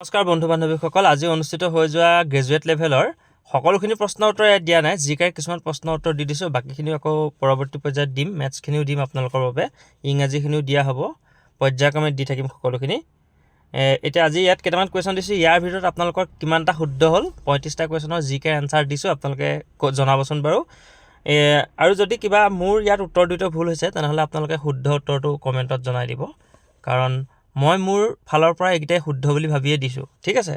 নমস্কাৰ বন্ধু বান্ধৱীসকল, আজি অনুষ্ঠিত হৈ যোৱা গ্ৰেজুৱেট লেভেলৰ সকলোখিনি প্ৰশ্ন উত্তৰ ইয়াত দিয়া নাই। জিকাৰ কিছুমান প্ৰশ্ন উত্তৰ দি দিছোঁ, বাকীখিনি আকৌ পৰৱৰ্তী পৰ্যায়ত দিম। মেথছখিনিও দিম আপোনালোকৰ বাবে, ইংৰাজীখিনিও দিয়া হ'ব, পৰ্যায়ক্ৰমে দি থাকিম সকলোখিনি। এতিয়া আজি ইয়াত কেইটামান কুৱেশ্যন দিছোঁ, ইয়াৰ ভিতৰত আপোনালোকৰ কিমানটা শুদ্ধ হ'ল। 35টা কুৱেশ্যনৰ জিকে এনচাৰ দিছোঁ, আপোনালোকে জনাবচোন বাৰু। আৰু যদি কিবা মোৰ ইয়াত উত্তৰ দিওঁতে ভুল হৈছে তেনেহ'লে আপোনালোকে শুদ্ধ উত্তৰটো কমেণ্টত জনাই দিব, কাৰণ মই মোৰ ফালৰ পৰা এইকেইটাই শুদ্ধ বুলি ভাবিয়ে দিছোঁ। ঠিক আছে,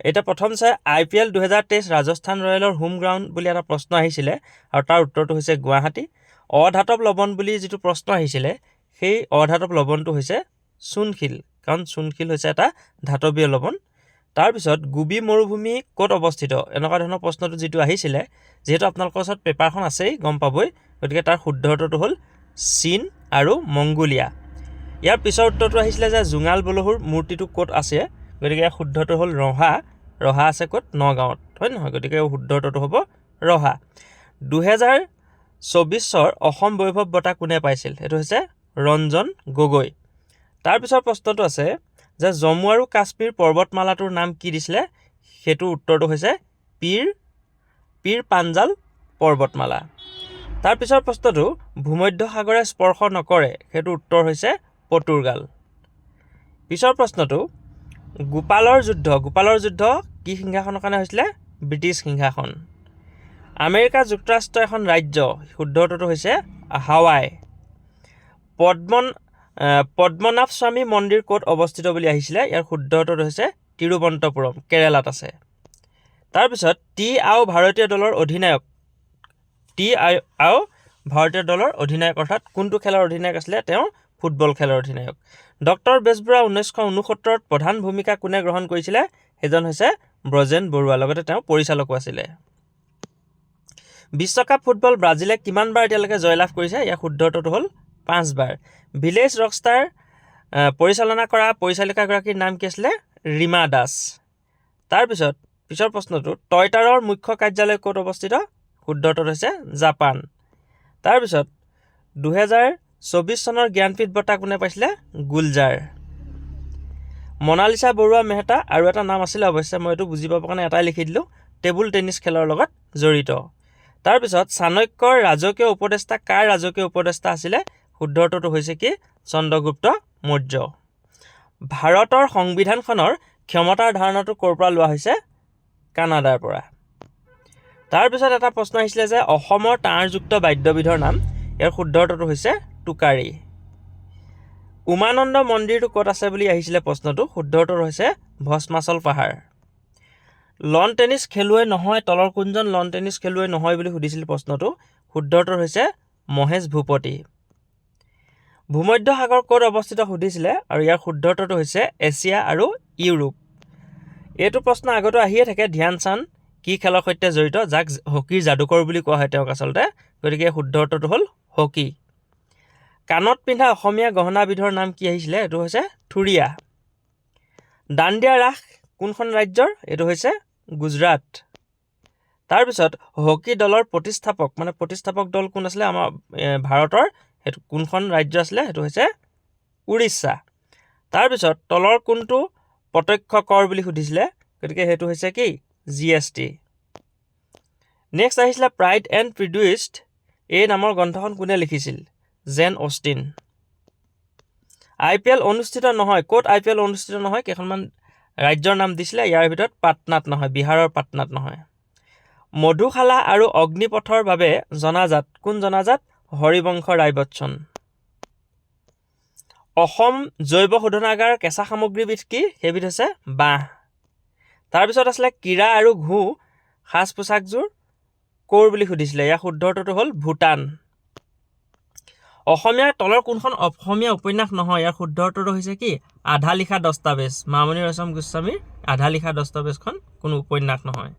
এতিয়া প্ৰথম চাই IPL 2023 ৰাজস্থান ৰয়েলৰ হোম গ্ৰাউণ্ড বুলি এটা প্ৰশ্ন আহিছিলে আৰু তাৰ উত্তৰটো হৈছে গুৱাহাটী। অধাতৱ লৱণ বুলি যিটো প্ৰশ্ন আহিছিলে সেই অধাতৱ লৱণটো হৈছে চূণশিল, কাৰণ চূণশিল হৈছে এটা ধাতৱীয় লৱণ। তাৰপিছত গোবী মৰুভূমি ক'ত অৱস্থিত, এনেকুৱা ধৰণৰ প্ৰশ্নটো যিটো আহিছিলে, যিহেতু আপোনালোকৰ ওচৰত পেপাৰখন আছেই গম পাবই, গতিকে তাৰ শুদ্ধ উত্তৰটো হ'ল চীন আৰু মংগোলিয়া। ইয়াৰ পিছৰ উত্তৰটো আহিছিলে যে জোঙাল বলহুৰ মূৰ্তিটো ক'ত আছে, গতিকে ইয়াৰ শুদ্ধটো হ'ল ৰহা। ৰহা আছে ক'ত, নগাঁৱত, হয় নহয়? গতিকে শুদ্ধ উত্তৰটো হ'ব ৰহা। 2024 অসম বৈভৱ বঁটা কোনে পাইছিল, এইটো হৈছে ৰঞ্জন গগৈ। তাৰপিছৰ প্ৰশ্নটো আছে যে জম্মু আৰু কাশ্মীৰ পৰ্বতমালাটোৰ নাম কি দিছিলে, সেইটো উত্তৰটো হৈছে পীৰ পাঞ্জাল পৰ্বতমালা। তাৰপিছৰ প্ৰশ্নটো ভূমধ্য সাগৰে স্পৰ্শ নকৰে, সেইটো উত্তৰ হৈছে পৰ্তুগাল। পিছৰ প্ৰশ্নটো গোপালৰ যুদ্ধ কি সিংহাসনৰ কাৰণে হৈছিলে, ব্ৰিটিছ সিংহাসন। আমেৰিকা যুক্তৰাষ্ট্ৰ এখন ৰাজ্য, শুদ্ধ উত্তৰটো হৈছে হাৱাই। পদ্মনাভ স্বামী মন্দিৰ ক'ত অৱস্থিত বুলি আহিছিলে, ইয়াৰ শুদ্ধ উত্তৰটো হৈছে তিৰুৱন্তপুৰম, কেৰেলাত আছে। তাৰপিছত টি আও ভাৰতীয় দলৰ অধিনায়ক অৰ্থাৎ কোনটো খেলৰ অধিনায়ক আছিলে, তেওঁ ফুটবল খেলৰ অধিনায়ক। ডক্টৰ বেজবৰুৱা 1969 প্ৰধান ভূমিকা কোনে গ্ৰহণ কৰিছিলে, সেইজন হৈছে ব্ৰজেন বৰুৱা, লগতে তেওঁ পৰিচালকো আছিলে। বিশ্বকাপ ফুটবল ব্ৰাজিলে কিমানবাৰ এতিয়ালৈকে জয়লাভ কৰিছে, ইয়াৰ শুদ্ধ উত্তৰটো হ'ল 5 বাৰ। ভিলেজ ৰকষ্টাৰ পৰিচালনা কৰা পৰিচালিকাগৰাকীৰ নাম কি আছিলে, ৰীমা দাস। তাৰপিছত পিছৰ প্ৰশ্নটো টয়টাৰৰ মুখ্য কাৰ্যালয় ক'ত অৱস্থিত, শুদ্ধ উত্তৰ হৈছে জাপান। তাৰপিছত 2024 চনৰ জ্ঞানপীঠ বঁটা কোনে পাইছিলে, গুলজাৰ। মনালিছা বৰুৱা মেহতা আৰু এটা নাম আছিলে, অৱশ্যে মই এইটো বুজি পাবৰ কাৰণে এটাই লিখি দিলোঁ, টেবুল টেনিছ খেলৰ লগত জড়িত। তাৰপিছত চাণক্যৰ ৰাজকীয় উপদেষ্টা কাৰ ৰাজকীয় উপদেষ্টা আছিলে, শুদ্ধ উত্তৰটো হৈছে কি, চন্দ্ৰগুপ্ত মৌৰ্য। ভাৰতৰ সংবিধানখনৰ ক্ষমতাৰ ধাৰণাটো ক'ৰ পৰা লোৱা হৈছে, কানাডাৰ পৰা। তাৰপিছত এটা প্ৰশ্ন আহিছিলে যে অসমৰ তাঁৰযুক্ত বাদ্যবিধৰ নাম, ইয়াৰ শুদ্ধ উত্তৰটো হৈছে টোকাৰী। উমানন্দ মন্দিৰটো ক'ত আছে বুলি আহিছিলে প্ৰশ্নটো, শুদ্ধ উত্তৰ হৈছে ভস্মাচল পাহাৰ। লন টেনিছ খেলুৱৈ নহয়, তলৰ কোনজন লন টেনিছ খেলুৱৈ নহয় বুলি সুধিছিল প্ৰশ্নটো, শুদ্ধ উত্তৰ হৈছে মহেশ ভূপতি। ভূমধ্য সাগৰ ক'ত অৱস্থিত সুধিছিলে, আৰু ইয়াৰ শুদ্ধ উত্তৰটো হৈছে এছিয়া আৰু ইউৰোপ। এইটো প্ৰশ্ন আগতো আহিয়ে থাকে, ধ্যান চান্দ কি খেলৰ সৈতে জড়িত, যাক হকীৰ যাদুকৰ বুলি কোৱা হয় তেওঁক আচলতে, গতিকে শুদ্ধ উত্তৰটো হ'ল হকী। কাণত পিন্ধা অসমীয়া গহনাবিধৰ নাম কি আহিছিলে, এইটো হৈছে থুৰিয়া। দাণ্ডিয়া ৰাস কোনখন ৰাজ্যৰ, এইটো হৈছে গুজৰাট। তাৰপিছত হকী দলৰ প্ৰতিষ্ঠাপক দল কোন আছিলে আমাৰ ভাৰতৰ, সেইটো কোনখন ৰাজ্য আছিলে, সেইটো হৈছে উৰিষ্যা। তাৰপিছত তলৰ কোনটো প্ৰত্যক্ষ কৰ বুলি সুধিছিলে, গতিকে সেইটো হৈছে কি, GST। নেক্সট আহিছিলে প্ৰাইড এণ্ড প্ৰিজুডিচ এই নামৰ গ্ৰন্থখন কোনে লিখিছিল, জেন অষ্টিন। IPL অনুষ্ঠিত নহয়, ক'ত IPL অনুষ্ঠিত নহয়, কেইখনমান ৰাজ্যৰ নাম দিছিলে, ইয়াৰ ভিতৰত পাটনাত নহয়, বিহাৰৰ পাটনাত নহয়। মধুশালা আৰু অগ্নিপথৰ বাবে জনাজাত, কোন জনাজাত, হৰিবংশ ৰায় বচ্চন। অসম জৈৱ শোধনাগাৰ কেঁচা সামগ্ৰীবিধ কি, সেইবিধ হৈছে বাঁহ। তাৰপিছত আছিলে কীৰা আৰু ঘোঁ সাজ পোছাকযোৰ ক'ৰ বুলি সুধিছিলে, ইয়াৰ শুদ্ধ উত্তৰটো হ'ল ভূটান। অসমীয়াৰ তলৰ কোনখন অসমীয়া উপন্যাস নহয়, ইয়াৰ শুদ্ধ উত্তৰটো হৈছে কি, আধা লিখা দস্তাবেজ। মামণি ৰয়ছম গোস্বামীৰ আধা লিখা দস্তাবেজখন কোনো উপন্যাস নহয়।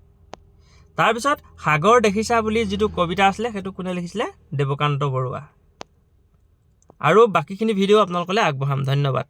তাৰপিছত সাগৰ দেখিছা বুলি যিটো কবিতা আছিলে, সেইটো কোনে লিখিছিলে, দেৱকান্ত বৰুৱা। আৰু বাকীখিনি ভিডিঅ' আপোনালোকলৈ আগবঢ়াম, ধন্যবাদ।